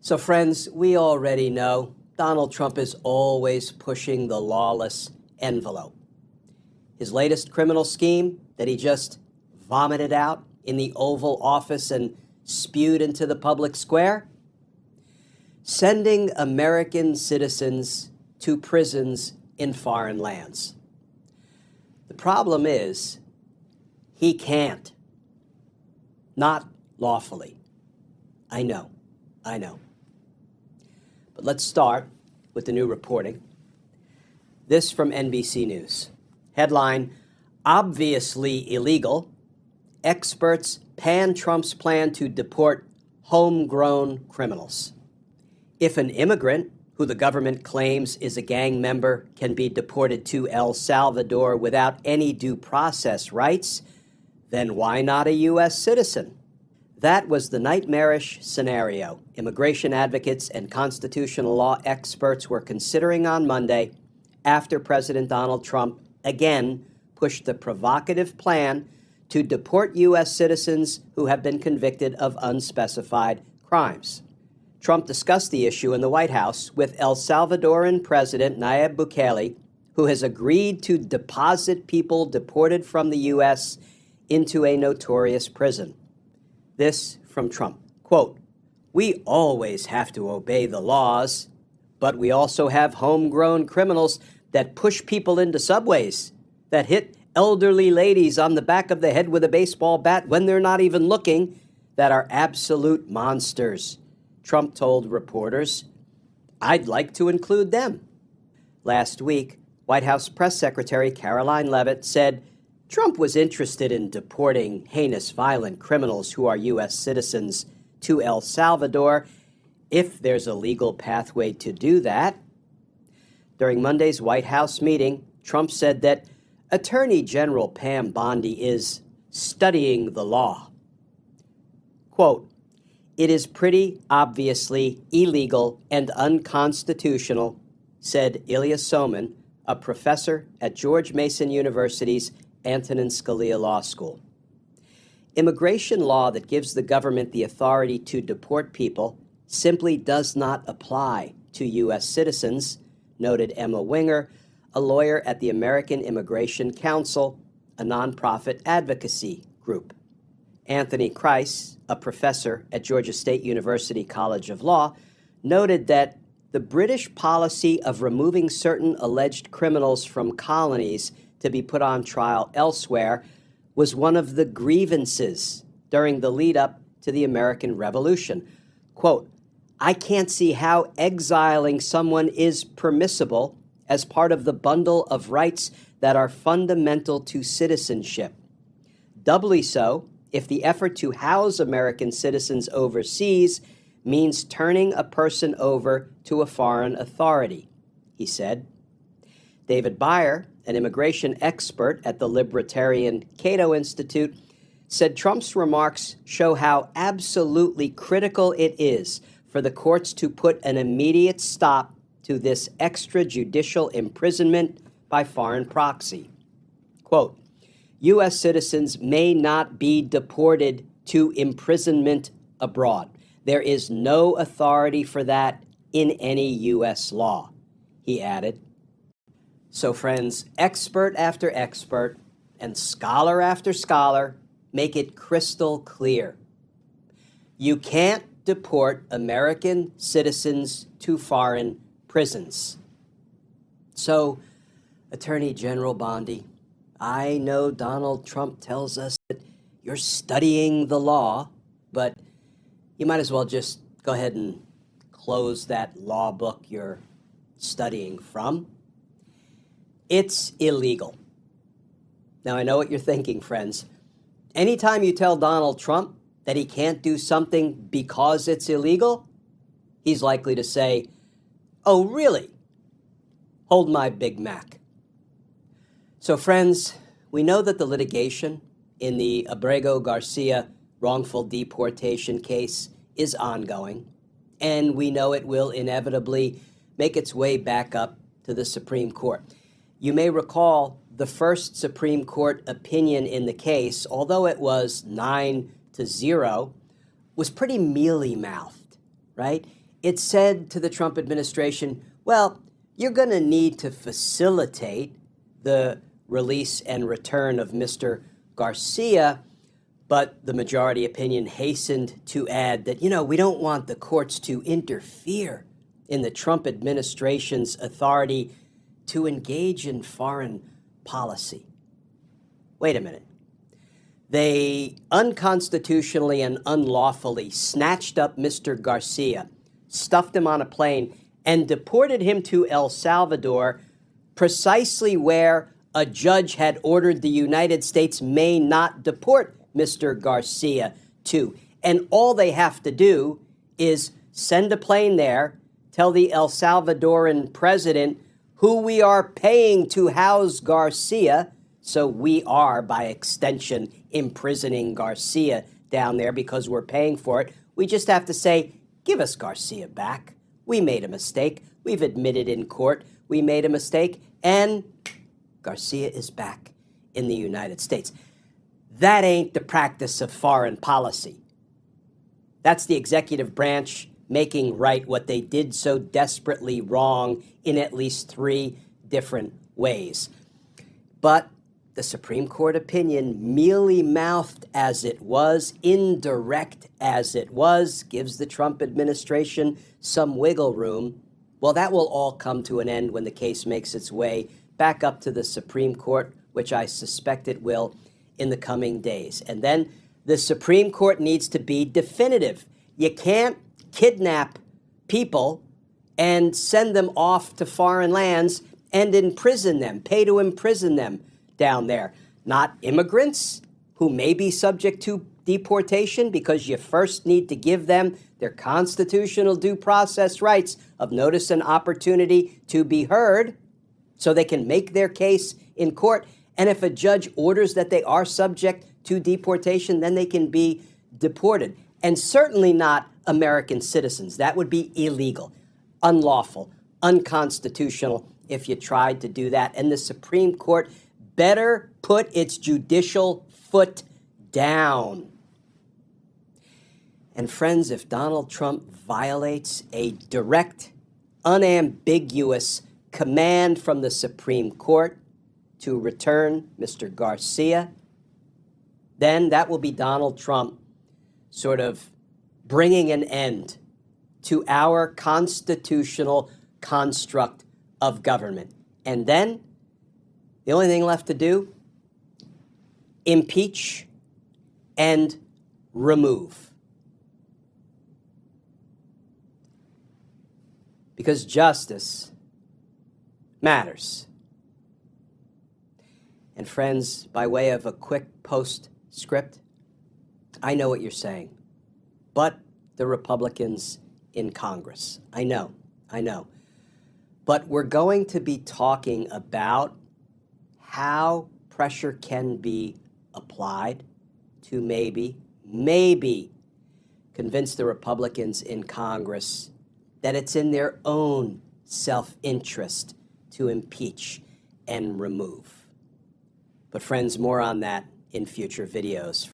So friends, we already know Donald Trump is always pushing the lawless envelope. His latest criminal scheme that he just vomited out in the Oval Office and spewed into the public square? Sending American citizens to prisons in foreign lands. The problem is, he can't. Not lawfully. I know. But let's start with the new reporting. This from NBC News. Headline, obviously illegal. Experts pan Trump's plan to deport homegrown criminals. If an immigrant who the government claims is a gang member can be deported to El Salvador without any due process rights, then why not a U.S. citizen? That was the nightmarish scenario immigration advocates and constitutional law experts were considering on Monday after President Donald Trump again pushed the provocative plan to deport U.S. citizens who have been convicted of unspecified crimes. Trump discussed the issue in the White House with El Salvadoran President Nayib Bukele, who has agreed to deposit people deported from the U.S. into a notorious prison. This from Trump, quote, "We always have to obey the laws, but we also have homegrown criminals that push people into subways, that hit elderly ladies on the back of the head with a baseball bat when they're not even looking, that are absolute monsters." Trump told reporters, "I'd like to include them." Last week, White House Press Secretary Caroline Leavitt said Trump was interested in deporting heinous violent criminals who are U.S. citizens to El Salvador if there's a legal pathway to do that. During Monday's White House meeting, Trump said that Attorney General Pam Bondi is studying the law. Quote, "It is pretty obviously illegal and unconstitutional," said Ilya Soman, a professor at George Mason University's Antonin Scalia Law School. Immigration law that gives the government the authority to deport people simply does not apply to U.S. citizens, noted Emma Winger, a lawyer at the American Immigration Council, a nonprofit advocacy group. Anthony Kreis, a professor at Georgia State University College of Law, noted that the British policy of removing certain alleged criminals from colonies to be put on trial elsewhere was one of the grievances during the lead-up to the American Revolution. Quote, "I can't see how exiling someone is permissible as part of the bundle of rights that are fundamental to citizenship. Doubly so if the effort to house American citizens overseas means turning a person over to a foreign authority," he said. David Beyer, an immigration expert at the libertarian Cato Institute, said Trump's remarks show how absolutely critical it is for the courts to put an immediate stop to this extrajudicial imprisonment by foreign proxy. Quote, "U.S. citizens may not be deported to imprisonment abroad. There is no authority for that in any U.S. law," he added. So friends, expert after expert and scholar after scholar make it crystal clear. You can't deport American citizens to foreign prisons. So, Attorney General Bondi, I know Donald Trump tells us that you're studying the law, but you might as well just go ahead and close that law book you're studying from. It's illegal. Now, I know what you're thinking, friends. Anytime you tell Donald Trump that he can't do something because it's illegal, he's likely to say, "Oh, really? Hold my Big Mac." So, friends, we know that the litigation in the Abrego Garcia wrongful deportation case is ongoing, and we know it will inevitably make its way back up to the Supreme Court. You may recall the first Supreme Court opinion in the case, although it was 9-0, was pretty mealy-mouthed, right? it said to the Trump administration, well, you're going to need to facilitate the release and return of Mr. Garcia, but the majority opinion hastened to add that, we don't want the courts to interfere in the Trump administration's authority to engage in foreign policy. Wait a minute. They unconstitutionally and unlawfully snatched up Mr. Garcia, stuffed him on a plane, and deported him to El Salvador, precisely where a judge had ordered the United States may not deport Mr. Garcia to. And all they have to do is send a plane there, tell the El Salvadoran president who we are paying to house Garcia, so we are, by extension, imprisoning Garcia down there because we're paying for it. We just have to say, give us Garcia back. We made a mistake. We've admitted in court we made a mistake, and Garcia is back in the United States. That ain't the practice of foreign policy. That's the executive branch making right what they did so desperately wrong in at least 3 different ways. But the Supreme Court opinion, mealy-mouthed as it was, indirect as it was, gives the Trump administration some wiggle room. Well, that will all come to an end when the case makes its way back up to the Supreme Court, which I suspect it will in the coming days. And then the Supreme Court needs to be definitive. You can't kidnap people and send them off to foreign lands and imprison them, pay to imprison them down there. Not immigrants who may be subject to deportation, because you first need to give them their constitutional due process rights of notice and opportunity to be heard so they can make their case in court. And if a judge orders that they are subject to deportation, then they can be deported. And certainly not American citizens. That would be illegal, unlawful, unconstitutional if you tried to do that. And the Supreme Court better put its judicial foot down. And friends, if Donald Trump violates a direct, unambiguous command from the Supreme Court to return Mr. Garcia, then that will be Donald Trump sort of bringing an end to our constitutional construct of government. And then the only thing left to do, impeach and remove. Because justice matters. And friends, by way of a quick postscript, I know what you're saying. But the Republicans in Congress, I know. But we're going to be talking about how pressure can be applied to maybe convince the Republicans in Congress that it's in their own self-interest to impeach and remove. But friends, more on that in future videos.